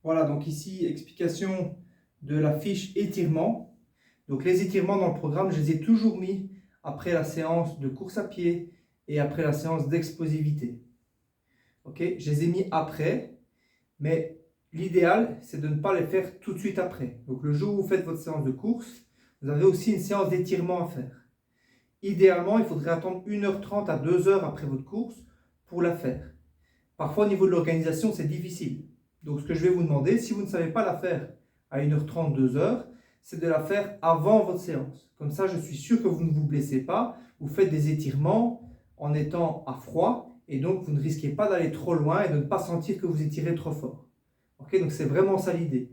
Voilà, donc ici, explication de la fiche étirement. Donc les étirements dans le programme, je les ai toujours mis après la séance de course à pied et après la séance d'explosivité. Ok, je les ai mis après, mais l'idéal, c'est de ne pas les faire tout de suite après. Donc le jour où vous faites votre séance de course, vous avez aussi une séance d'étirement à faire. Idéalement, il faudrait attendre 1h30 à 2h après votre course pour la faire. Parfois, au niveau de l'organisation, c'est difficile. Donc, ce que je vais vous demander, si vous ne savez pas la faire à 1h30, 2h, c'est de la faire avant votre séance. Comme ça, je suis sûr que vous ne vous blessez pas. Vous faites des étirements en étant à froid et donc vous ne risquez pas d'aller trop loin et de ne pas sentir que vous étirez trop fort. Ok, donc c'est vraiment ça l'idée.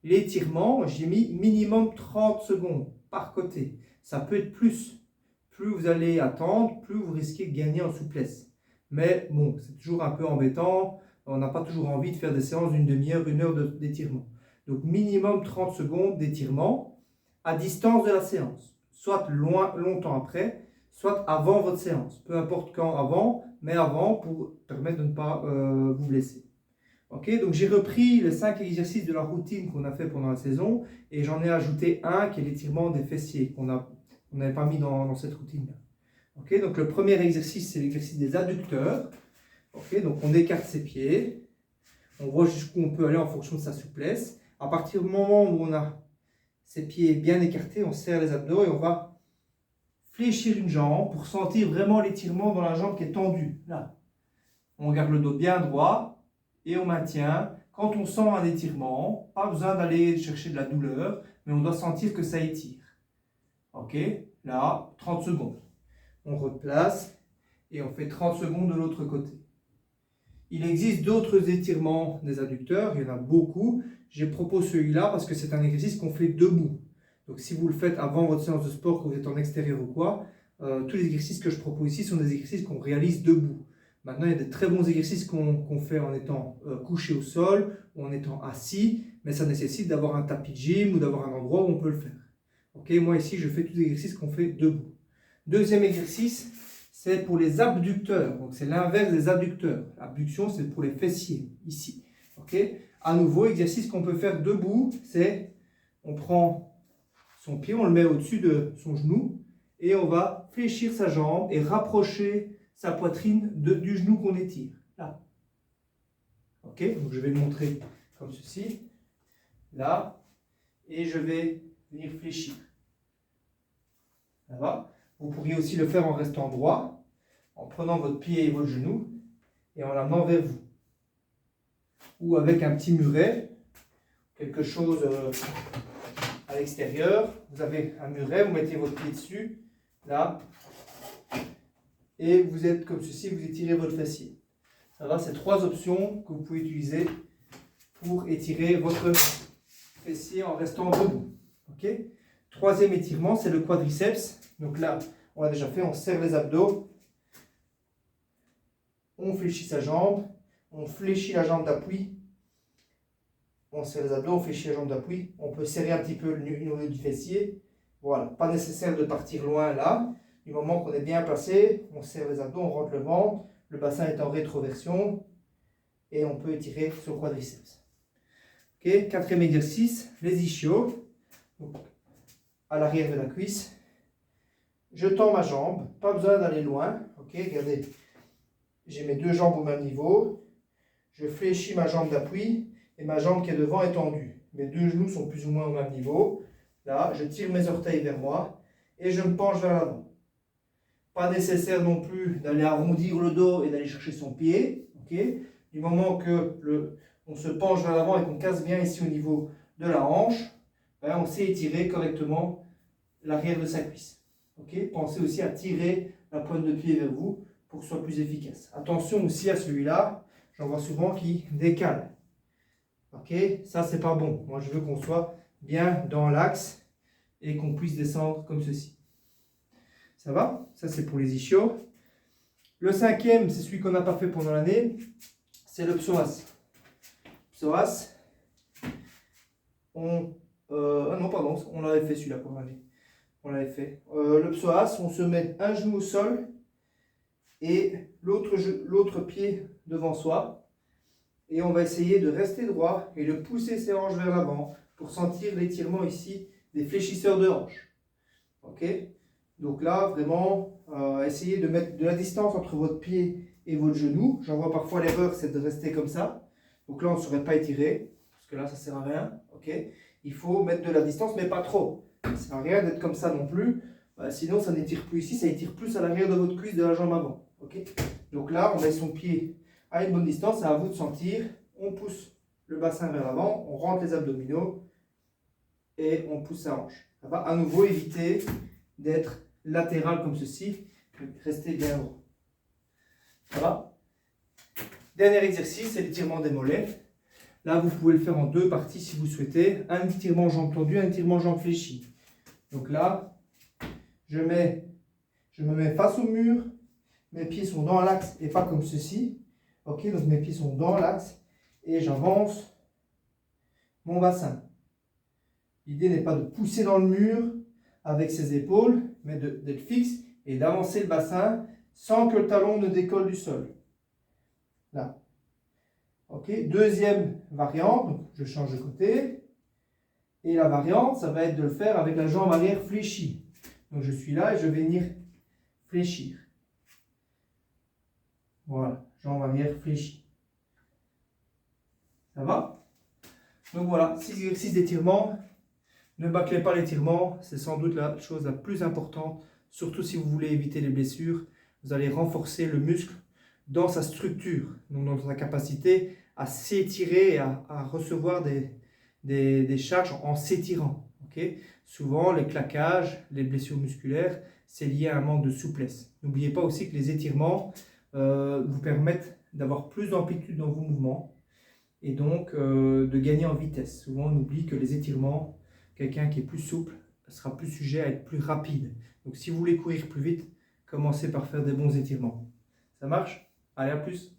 L'étirement, j'ai mis minimum 30 secondes par côté. Ça peut être plus. Plus vous allez attendre, plus vous risquez de gagner en souplesse. Mais bon, c'est toujours un peu embêtant. On n'a pas toujours envie de faire des séances d'une demi-heure, 1 heure d'étirement. Donc minimum 30 secondes d'étirement à distance de la séance. Soit longtemps après, soit avant votre séance. Peu importe quand avant, mais avant pour permettre de ne pas vous blesser. Ok, donc j'ai repris les 5 exercices de la routine qu'on a fait pendant la saison et j'en ai ajouté un qui est l'étirement des fessiers qu'on n'avait pas mis dans cette routine-là. Ok, donc le premier exercice, c'est l'exercice des adducteurs. Ok, donc on écarte ses pieds. On voit jusqu'où on peut aller en fonction de sa souplesse. À partir du moment où on a ses pieds bien écartés, on serre les abdos et on va fléchir une jambe pour sentir vraiment l'étirement dans la jambe qui est tendue. Là, on garde le dos bien droit et on maintient. Quand on sent un étirement, pas besoin d'aller chercher de la douleur, mais on doit sentir que ça étire. Ok, là, 30 secondes. On replace et on fait 30 secondes de l'autre côté. Il existe d'autres étirements des adducteurs, il y en a beaucoup. J'ai proposé celui-là parce que c'est un exercice qu'on fait debout. Donc si vous le faites avant votre séance de sport, que vous êtes en extérieur ou quoi, tous les exercices que je propose ici sont des exercices qu'on réalise debout. Maintenant, il y a de très bons exercices qu'on fait en étant couché au sol ou en étant assis, mais ça nécessite d'avoir un tapis de gym ou d'avoir un endroit où on peut le faire. Ok, moi ici, je fais tous les exercices qu'on fait debout. Deuxième exercice, c'est pour les abducteurs. Donc c'est l'inverse des adducteurs. L'abduction, c'est pour les fessiers, ici. Ok, à nouveau, exercice qu'on peut faire debout, c'est on prend son pied, on le met au-dessus de son genou et on va fléchir sa jambe et rapprocher sa poitrine du genou qu'on étire. Là. Ok, donc je vais le montrer comme ceci. Là. Et je vais venir fléchir. Ça va ? Vous pourriez aussi le faire en restant droit, en prenant votre pied et votre genou et en l'amenant vers vous. Ou avec un petit muret, quelque chose à l'extérieur. Vous avez un muret, vous mettez votre pied dessus, là, et vous êtes comme ceci, vous étirez votre fessier. Ça va, c'est 3 options que vous pouvez utiliser pour étirer votre fessier en restant debout. Ok ? Troisième étirement, c'est le quadriceps. Donc là, on l'a déjà fait, on serre les abdos, on fléchit sa jambe, on fléchit la jambe d'appui, on serre les abdos, on fléchit la jambe d'appui, on peut serrer un petit peu le nœud du fessier. Voilà, pas nécessaire de partir loin là. Du moment qu'on est bien placé, on serre les abdos, on rentre le ventre, le bassin est en rétroversion et on peut étirer ce quadriceps. Ok, quatrième exercice, les ischios. Donc, à l'arrière de la cuisse. Je tends ma jambe, pas besoin d'aller loin. Ok, regardez, j'ai mes 2 jambes au même niveau. Je fléchis ma jambe d'appui et ma jambe qui est devant est tendue. Mes 2 genoux sont plus ou moins au même niveau. Là, je tire mes orteils vers moi et je me penche vers l'avant. Pas nécessaire non plus d'aller arrondir le dos et d'aller chercher son pied. Okay, du moment que on se penche vers l'avant et qu'on casse bien ici au niveau de la hanche, ben on sait étirer correctement l'arrière de sa cuisse. Okay, pensez aussi à tirer la pointe de pied vers vous pour que ce soit plus efficace. Attention aussi à celui-là, j'en vois souvent qui décale. Ok, ça c'est pas bon. Moi je veux qu'on soit bien dans l'axe et qu'on puisse descendre comme ceci. Ça va? Ça c'est pour les ischios. Le 5e, c'est celui qu'on n'a pas fait pendant l'année, c'est le psoas. Psoas, non pardon, on l'avait fait celui-là pendant l'année. On l'avait fait. Le psoas, on se met un genou au sol et l'autre pied devant soi. et on va essayer de rester droit et de pousser ses hanches vers l'avant pour sentir l'étirement ici des fléchisseurs de hanches. Ok? Donc là, vraiment, essayez de mettre de la distance entre votre pied et votre genou. J'en vois parfois l'erreur, c'est de rester comme ça. Donc là, on ne saurait pas étirer, parce que là, ça ne sert à rien. Ok? Il faut mettre de la distance, mais pas trop. Ça ne sert à rien d'être comme ça non plus. Sinon, ça n'étire plus ici, ça étire plus à l'arrière de votre cuisse de la jambe avant. Ok? Donc là, on met son pied à une bonne distance, c'est à vous de sentir. On pousse le bassin vers l'avant, on rentre les abdominaux et on pousse sa hanche. Ça va à nouveau éviter d'être latéral comme ceci, restez bien droit. Ça va? Dernier exercice, c'est l'étirement des mollets. Là, vous pouvez le faire en deux parties si vous souhaitez. Un étirement jambe tendue, un étirement jambe fléchie. Donc là, je me mets face au mur, mes pieds sont dans l'axe et pas comme ceci. Ok, donc mes pieds sont dans l'axe et j'avance mon bassin. L'idée n'est pas de pousser dans le mur avec ses épaules, mais d'être fixe et d'avancer le bassin sans que le talon ne décolle du sol. Là. Ok, deuxième variante, donc je change de côté. Et la variante, ça va être de le faire avec la jambe arrière fléchie. Donc je suis là et je vais venir fléchir. Voilà, jambe arrière fléchie. Ça va? Donc voilà, 6 exercices d'étirement. Ne bâclez pas l'étirement, c'est sans doute la chose la plus importante, surtout si vous voulez éviter les blessures. Vous allez renforcer le muscle dans sa structure, donc dans sa capacité à s'étirer et à recevoir des charges en s'étirant. Okay? Souvent, les claquages, les blessures musculaires, c'est lié à un manque de souplesse. N'oubliez pas aussi que les étirements vous permettent d'avoir plus d'amplitude dans vos mouvements et donc de gagner en vitesse. Souvent, on oublie que les étirements, quelqu'un qui est plus souple sera plus sujet à être plus rapide. Donc si vous voulez courir plus vite, commencez par faire des bons étirements. Ça marche? Allez, à plus!